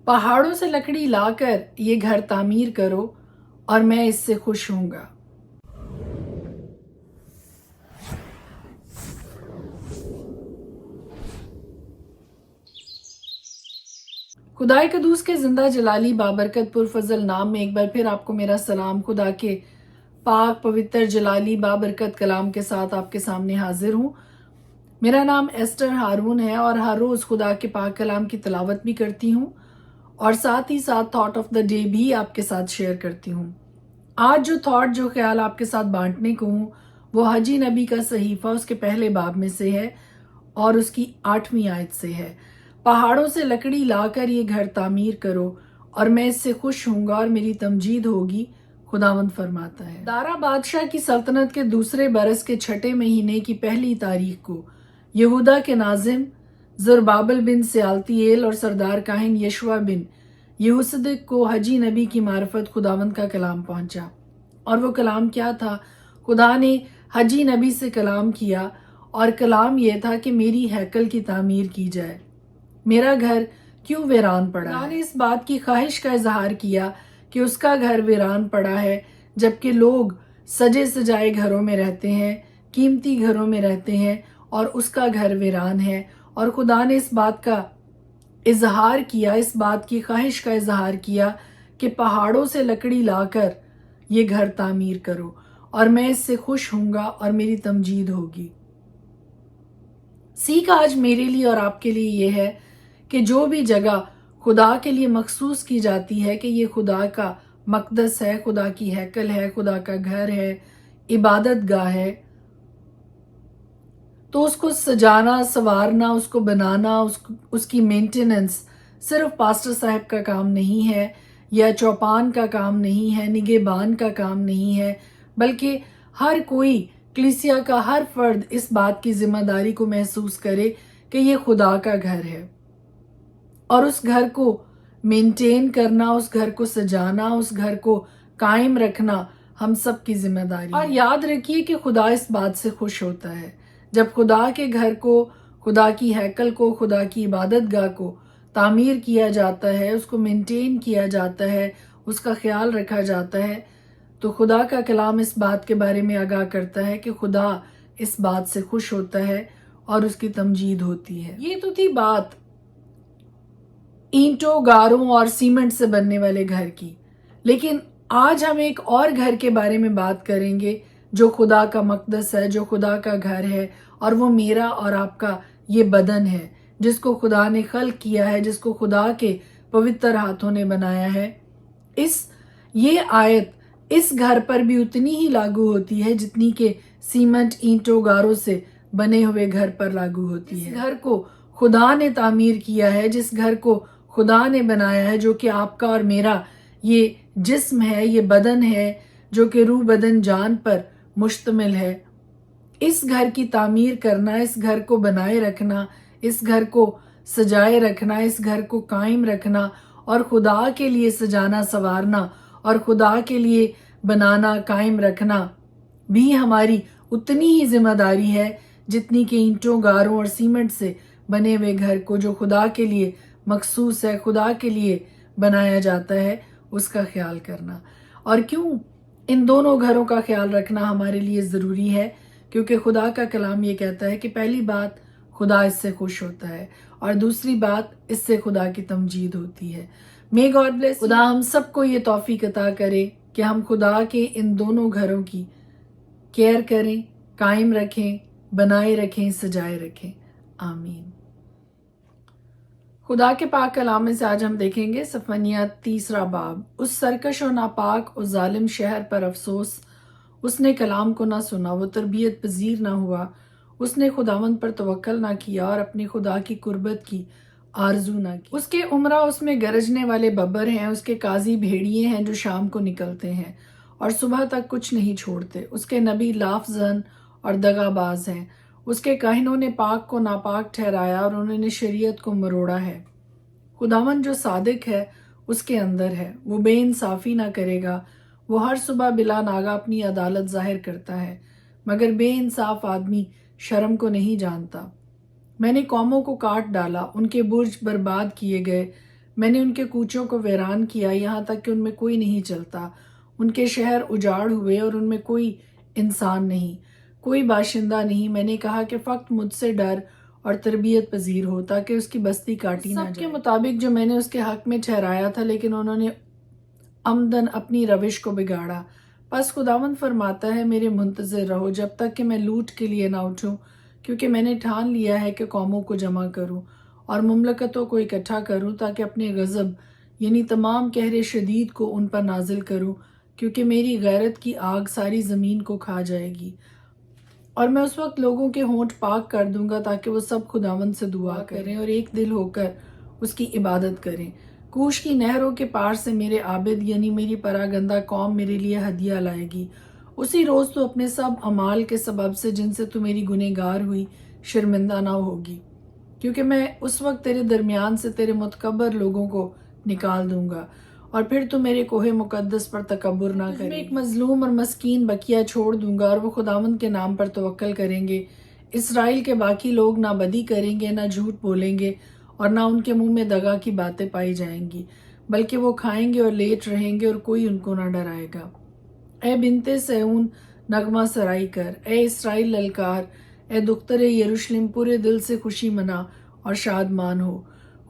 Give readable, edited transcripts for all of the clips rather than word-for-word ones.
پہاڑوں سے لکڑی لا کر یہ گھر تعمیر کرو اور میں اس سے خوش ہوں گا۔ خدائے قدوس کے زندہ جلالی بابرکت پرفضل نام میں ایک بار پھر آپ کو میرا سلام۔ خدا کے پاک پوتر جلالی بابرکت کلام کے ساتھ آپ کے سامنے حاضر ہوں۔ میرا نام ایسٹر ہارون ہے اور ہر روز خدا کے پاک کلام کی تلاوت بھی کرتی ہوں اور ساتھ ہی ساتھ تھاٹ آف دا ڈے بھی آپ کے ساتھ شیئر کرتی ہوں۔ آج جو خیال آپ کے ساتھ بانٹنے کو ہوں وہ حجی نبی کا صحیفہ اس کے پہلے باب میں سے ہے اور اس کی 8ویں آیت سے ہے۔ پہاڑوں سے لکڑی لا کر یہ گھر تعمیر کرو اور میں اس سے خوش ہوں گا اور میری تمجید ہوگی، خداوند فرماتا ہے۔ دارا بادشاہ کی سلطنت کے دوسرے برس کے 6 مہینے کی پہلی تاریخ کو یہودا کے ناظم زربابل بن سیالتیل اور سردار کاہن یشوع بن یہوصدق کو حجی نبی کی معرفت خداوند کا کلام پہنچا۔ اور وہ کلام کیا تھا؟ خدا نے حجی نبی سے کلام کیا اور کلام یہ تھا کہ میری ہیکل کی تعمیر کی جائے، میرا گھر کیوں ویران پڑا ہے۔ خدا نے اس بات کی خواہش کا اظہار کیا کہ اس کا گھر ویران پڑا ہے جبکہ لوگ سجے سجائے گھروں میں رہتے ہیں، قیمتی گھروں میں رہتے ہیں اور اس کا گھر ویران ہے۔ اور خدا نے اس بات کا اظہار کیا، اس بات کی خواہش کا اظہار کیا کہ پہاڑوں سے لکڑی لا کر یہ گھر تعمیر کرو اور میں اس سے خوش ہوں گا اور میری تمجید ہوگی۔ سیکھ آج میرے لیے اور آپ کے لیے یہ ہے کہ جو بھی جگہ خدا کے لیے مخصوص کی جاتی ہے کہ یہ خدا کا مقدس ہے، خدا کی ہیکل ہے، خدا کا گھر ہے، عبادت گاہ ہے، تو اس کو سجانا، سنوارنا، اس کو بنانا، اس کی مینٹیننس صرف پاسٹر صاحب کا کام نہیں ہے یا چوپان کا کام نہیں ہے، نگہبان کا کام نہیں ہے، بلکہ ہر کوئی، کلیسیا کا ہر فرد اس بات کی ذمہ داری کو محسوس کرے کہ یہ خدا کا گھر ہے اور اس گھر کو مینٹین کرنا، اس گھر کو سجانا، اس گھر کو قائم رکھنا ہم سب کی ذمہ داری ہے۔ اور یاد رکھیے کہ خدا اس بات سے خوش ہوتا ہے جب خدا کے گھر کو، خدا کی ہیکل کو، خدا کی عبادت گاہ کو تعمیر کیا جاتا ہے، اس کو مینٹین کیا جاتا ہے، اس کا خیال رکھا جاتا ہے، تو خدا کا کلام اس بات کے بارے میں آگاہ کرتا ہے کہ خدا اس بات سے خوش ہوتا ہے اور اس کی تمجید ہوتی ہے۔ یہ تو تھی بات اینٹوں، گاروں اور سیمنٹ سے بننے والے گھر کی، لیکن آج ہم ایک اور گھر کے بارے میں بات کریں گے جو خدا کا مقدس ہے، جو خدا کا گھر ہے، اور وہ میرا اور آپ کا یہ بدن ہے جس کو خدا نے خلق کیا ہے، جس کو خدا کے پوتر ہاتھوں نے بنایا ہے۔ یہ آیت اس گھر پر بھی اتنی ہی لاگو ہوتی ہے جتنی کہ سیمنٹ، اینٹوں، گاروں سے بنے ہوئے گھر پر لاگو ہوتی ہے۔ جس گھر کو خدا نے تعمیر کیا ہے، جس گھر کو خدا نے بنایا ہے، جو کہ آپ کا اور میرا یہ جسم ہے، یہ بدن ہے جو کہ روح، بدن، جان پر مشتمل ہے، اس گھر کی تعمیر کرنا، اس گھر کو بنائے رکھنا، اس گھر کو سجائے رکھنا، اس گھر کو قائم رکھنا اور خدا کے لیے سجانا، سنوارنا اور خدا کے لیے بنانا، قائم رکھنا بھی ہماری اتنی ہی ذمہ داری ہے جتنی کہ اینٹوں، گاروں اور سیمنٹ سے بنے ہوئے گھر کو جو خدا کے لیے مخصوص ہے، خدا کے لیے بنایا جاتا ہے، اس کا خیال کرنا۔ اور کیوں ان دونوں گھروں کا خیال رکھنا ہمارے لیے ضروری ہے؟ کیونکہ خدا کا کلام یہ کہتا ہے کہ پہلی بات خدا اس سے خوش ہوتا ہے اور دوسری بات اس سے خدا کی تمجید ہوتی ہے۔ may God bless you۔ خدا ہم سب کو یہ توفیق عطا کرے کہ ہم خدا کے ان دونوں گھروں کی کیئر کریں، قائم رکھیں، بنائے رکھیں، سجائے رکھیں۔ آمین۔ خدا کے پاک کلام میں سے آج ہم دیکھیں گے صفنیہ 3 باب۔ اس سرکش و ناپاک اور ظالم شہر پر افسوس، اس نے کلام کو نہ سنا، وہ تربیت پذیر نہ ہوا، اس نے خداوند پر توکل نہ کیا اور اپنے خدا کی قربت کی آرزو نہ کی۔ اس کے عمرہ اس میں گرجنے والے ببر ہیں، اس کے قاضی بھیڑیے ہیں جو شام کو نکلتے ہیں اور صبح تک کچھ نہیں چھوڑتے۔ اس کے نبی لاف زن اور دغا باز ہیں، اس کے کاہنوں نے پاک کو ناپاک ٹھہرایا اور انہوں نے شریعت کو مروڑا ہے۔ خداوند جو صادق ہے اس کے اندر ہے، وہ بے انصافی نہ کرے گا، وہ ہر صبح بلا ناگا اپنی عدالت ظاہر کرتا ہے، مگر بے انصاف آدمی شرم کو نہیں جانتا۔ میں نے قوموں کو کاٹ ڈالا، ان کے برج برباد کیے گئے، میں نے ان کے کوچوں کو ویران کیا، یہاں تک کہ ان میں کوئی نہیں چلتا۔ ان کے شہر اجاڑ ہوئے اور ان میں کوئی انسان نہیں، کوئی باشندہ نہیں۔ میں نے کہا کہ فقط مجھ سے ڈر اور تربیت پذیر ہو تاکہ اس کی بستی کاٹی نہ جائے۔ سب کے مطابق جو میں نے اس کے حق میں ٹھہرایا تھا، لیکن انہوں نے عمدن اپنی روش کو بگاڑا۔ پس خداوند فرماتا ہے، میرے منتظر رہو جب تک کہ میں لوٹ کے لیے نہ اٹھوں، کیونکہ میں نے ٹھان لیا ہے کہ قوموں کو جمع کروں اور مملکتوں کو اکٹھا کروں، تاکہ اپنے غضب یعنی تمام قہر شدید کو ان پر نازل کروں، کیونکہ میری غیرت کی آگ ساری زمین کو کھا جائے گی۔ اور میں اس وقت لوگوں کے ہونٹ پاک کر دوں گا تاکہ وہ سب خداوند سے دعا کریں اور ایک دل ہو کر اس کی عبادت کریں۔ کوش کی نہروں کے پار سے میرے عابد یعنی میری پراگندہ قوم میرے لیے ہدیہ لائے گی۔ اسی روز تو اپنے سب اعمال کے سبب سے جن سے تو میری گنہگار ہوئی شرمندہ نہ ہوگی، کیونکہ میں اس وقت تیرے درمیان سے تیرے متکبر لوگوں کو نکال دوں گا، اور پھر تو میرے کوہ مقدس پر تکبر نہ کرے۔ میں ایک مظلوم اور مسکین بکیا چھوڑ دوں گا اور وہ خداوند کے نام پر توکل کریں گے۔ اسرائیل کے باقی لوگ نہ بدی کریں گے، نہ جھوٹ بولیں گے، اور نہ ان کے منہ میں دغا کی باتیں پائی جائیں گی، بلکہ وہ کھائیں گے اور لیٹ رہیں گے اور کوئی ان کو نہ ڈرائے گا۔ اے بنتے صہیون نغمہ سرائی کر، اے اسرائیل للکار، اے دختر یروشلم پورے دل سے خوشی منا اور شادمان ہو۔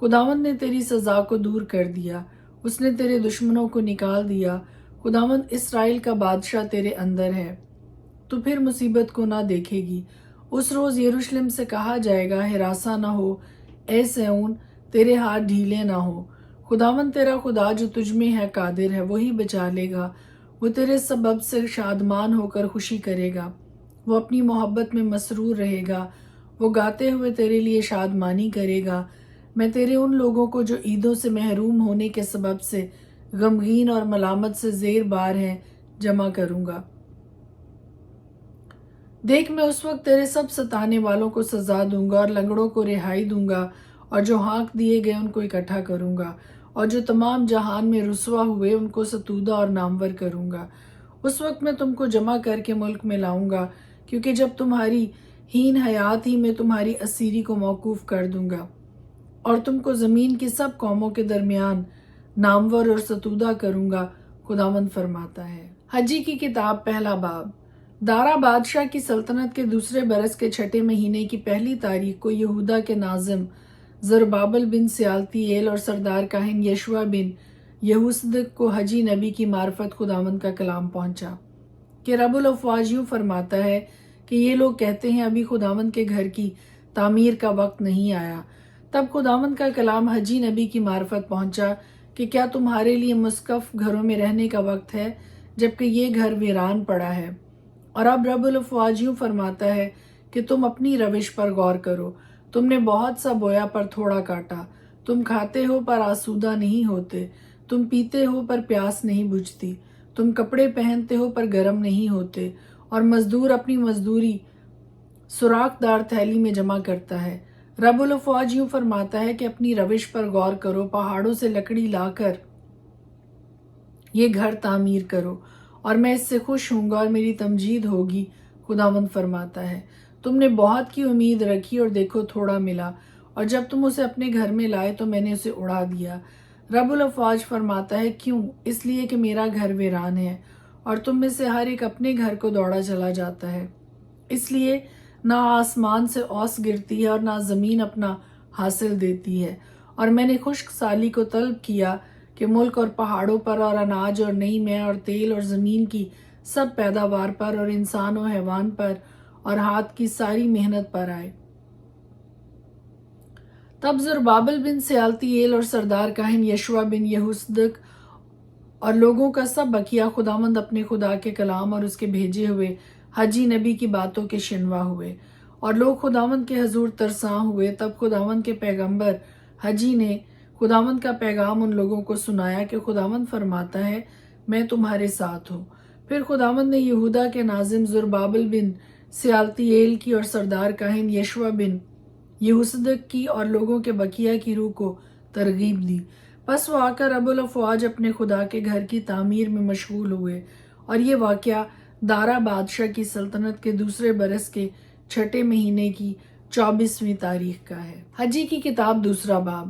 خداوند نے تیری سزا کو دور کر دیا، اس نے تیرے دشمنوں کو نکال دیا۔ خداوند اسرائیل کا بادشاہ تیرے اندر ہے، تو پھر مصیبت کو نہ دیکھے گی۔ اس روز یروشلم سے کہا جائے گا، ہراساں نہ ہو، اے صہیون تیرے ہاتھ ڈھیلے نہ ہو۔ خداوند تیرا خدا جو تجھ میں ہے قادر ہے، وہی بچا لے گا۔ وہ تیرے سبب سے شادمان ہو کر خوشی کرے گا، وہ اپنی محبت میں مسرور رہے گا، وہ گاتے ہوئے تیرے لیے شادمانی کرے گا۔ میں تیرے ان لوگوں کو جو عیدوں سے محروم ہونے کے سبب سے غمگین اور ملامت سے زیر بار ہیں جمع کروں گا۔ دیکھ میں اس وقت تیرے سب ستانے والوں کو سزا دوں گا اور لنگڑوں کو رہائی دوں گا، اور جو ہانک دیے گئے ان کو اکٹھا کروں گا، اور جو تمام جہان میں رسوا ہوئے ان کو ستودہ اور نامور کروں گا۔ اس وقت میں تم کو جمع کر کے ملک میں لاؤں گا، کیونکہ جب تمہاری ہین حیات ہی میں تمہاری اسیری کو موقوف کر دوں گا، اور تم کو زمین کی سب قوموں کے درمیان نامور اور ستودہ کروں گا، خداوند فرماتا ہے۔ حجی کی کتاب پہلا باب۔ دارا بادشاہ کی سلطنت کے دوسرے برس کے چھٹے مہینے کی پہلی تاریخ کو یہودا کے ناظم زربابل بن سیالتییل اور سردار کاہن یشوع بن یہوصدق کو حجی نبی کی معرفت خداوند کا کلام پہنچا کہ رب الافواج یوں فرماتا ہے کہ یہ لوگ کہتے ہیں ابھی خداوند کے گھر کی تعمیر کا وقت نہیں آیا۔ تب خداوند کا کلام حجی نبی کی معرفت پہنچا کہ کیا تمہارے لیے مسقف گھروں میں رہنے کا وقت ہے، جبکہ یہ گھر ویران پڑا ہے؟ اور اب رب الافواج یوں فرماتا ہے کہ تم اپنی روش پر غور کرو۔ تم نے بہت سا بویا پر تھوڑا کاٹا، تم کھاتے ہو پر آسودہ نہیں ہوتے، تم پیتے ہو پر پیاس نہیں بجھتی، تم کپڑے پہنتے ہو پر گرم نہیں ہوتے، اور مزدور اپنی مزدوری سوراخ دار تھیلی میں جمع کرتا ہے۔ رب الافواج یوں فرماتا ہے کہ اپنی روش پر غور کرو، پہاڑوں سے لکڑی لا کر یہ گھر تعمیر کرو، اور میں اس سے خوش ہوں گا اور میری تمجید ہوگی، خداوند فرماتا ہے۔ تم نے بہت کی امید رکھی اور دیکھو تھوڑا ملا، اور جب تم اسے اپنے گھر میں لائے تو میں نے اسے اڑا دیا۔ رب الافواج فرماتا ہے، کیوں؟ اس لیے کہ میرا گھر ویران ہے، اور تم میں سے ہر ایک اپنے گھر کو دوڑا چلا جاتا ہے۔ اس لیے نہ آسمان سے اوس گرتی ہے اور نہ زمین اپنا حاصل دیتی ہے، اور میں نے خشک سالی کو طلب کیا کہ ملک اور پہاڑوں پر اور اناج اور نئی مے اور تیل اور زمین کی سب پیداوار پر اور انسان و حیوان پر اور ہاتھ کی ساری محنت پر آئے۔ تب زربابل بن سیالتییل اور سردار کاہن یشوع بن یہوصدق اور لوگوں کا سب بقیہ خداوند اپنے خدا کے کلام اور اس کے بھیجے ہوئے حجی نبی کی باتوں کے شنوا ہوئے، اور لوگ خداوند کے حضور ترساں ہوئے۔ تب خداوند کے پیغمبر حجی نے خداوند کا پیغام ان لوگوں کو سنایا کہ خداوند فرماتا ہے، میں تمہارے ساتھ ہوں۔ پھر خداوند نے یہودا کے ناظم زربابل بن سیالتییل کی اور سردار کاہن یشوع بن یہوصدق کی اور لوگوں کے بقیہ کی روح کو ترغیب دی۔ پس وہ آ کر رب الافواج اپنے خدا کے گھر کی تعمیر میں مشغول ہوئے، اور یہ واقعہ دارا بادشاہ کی سلطنت کے دوسرے برس کے چھٹے مہینے کی 24ویں تاریخ کا ہے۔ حجی کی کتاب دوسرا باب۔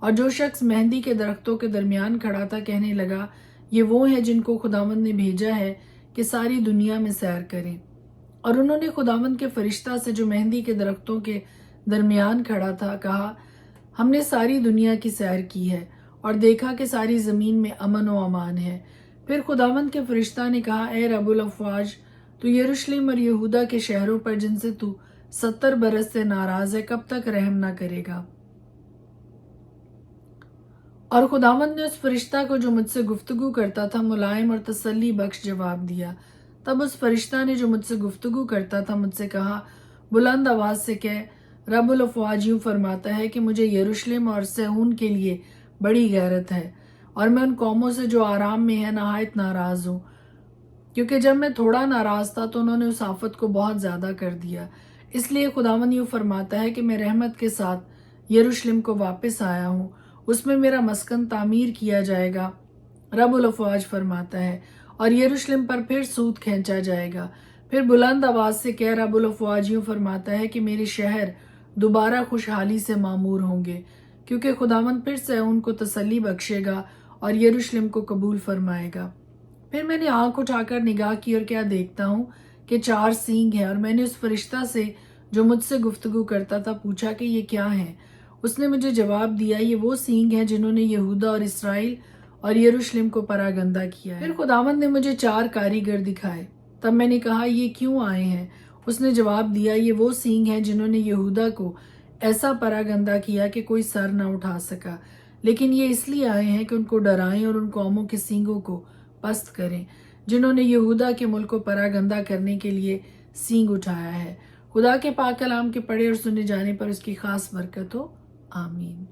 اور جو شخص مہندی کے درختوں کے درمیان کھڑا تھا کہنے لگا یہ وہ ہے جن کو خداوند نے بھیجا ہے کہ ساری دنیا میں سیر کریں۔ اور انہوں نے خداوند کے فرشتہ سے جو مہندی کے درختوں کے درمیان کھڑا تھا کہا ہم نے ساری دنیا کی سیر کی ہے اور دیکھا کہ ساری زمین میں امن و امان ہے۔ پھر خداوند کے فرشتہ نے کہا اے رب الافواج تو یروشلم اور یہودا کے شہروں پر جن سے تو 70 برس سے ناراض ہے کب تک رحم نہ کرے گا؟ اور خداوند نے اس فرشتہ کو جو مجھ سے گفتگو کرتا تھا ملائم اور تسلی بخش جواب دیا۔ تب اس فرشتہ نے جو مجھ سے گفتگو کرتا تھا مجھ سے کہا بلند آواز سے کہہ رب الافواج یوں فرماتا ہے کہ مجھے یروشلم اور صہیون کے لیے بڑی غیرت ہے اور میں ان قوموں سے جو آرام میں ہے نہایت ناراض ہوں، کیونکہ جب میں تھوڑا ناراض تھا تو انہوں نے اس آفت کو بہت زیادہ کر دیا۔ اس لیے خداوند یوں فرماتا ہے کہ میں رحمت کے ساتھ یروشلم کو واپس آیا ہوں، اس میں میرا مسکن تعمیر کیا جائے گا، رب الافواج فرماتا ہے، اور یروشلم پر پھر سود کھینچا جائے گا۔ پھر بلند آواز سے کہہ رب الافواج یوں فرماتا ہے کہ میرے شہر دوبارہ خوشحالی سے معمور ہوں گے، کیونکہ خداوند پھر سے ان کو تسلی بخشے گا اور یروشلم کو قبول فرمائے گا۔ پھر میں نے آنکھ اٹھا کر نگاہ کی اور کیا دیکھتا ہوں کہ 4 سینگ ہیں، اور میں نے اس فرشتہ سے جو مجھ سے گفتگو کرتا تھا پوچھا کہ یہ کیا ہیں؟ اس نے مجھے جواب دیا یہ وہ سینگ ہیں جنہوں نے یہودا اور اسرائیل اور یروشلم کو پراگندہ کیا ہے۔ پھر خداوند نے مجھے 4 کاریگر دکھائے۔ تب میں نے کہا یہ کیوں آئے ہیں؟ اس نے جواب دیا یہ وہ سینگ ہیں جنہوں نے یہودا کو ایسا پراگندہ کیا کہ کوئی سر نہ اٹھا سکا، لیکن یہ اس لیے آئے ہیں کہ ان کو ڈرائیں اور ان قوموں کے سینگوں کو پست کریں جنہوں نے یہودا کے ملک کو پراگندہ کرنے کے لیے سینگ اٹھایا ہے۔ خدا کے پاک کلام کے پڑھے اور سنے جانے پر اس کی خاص برکت ہو، آمین۔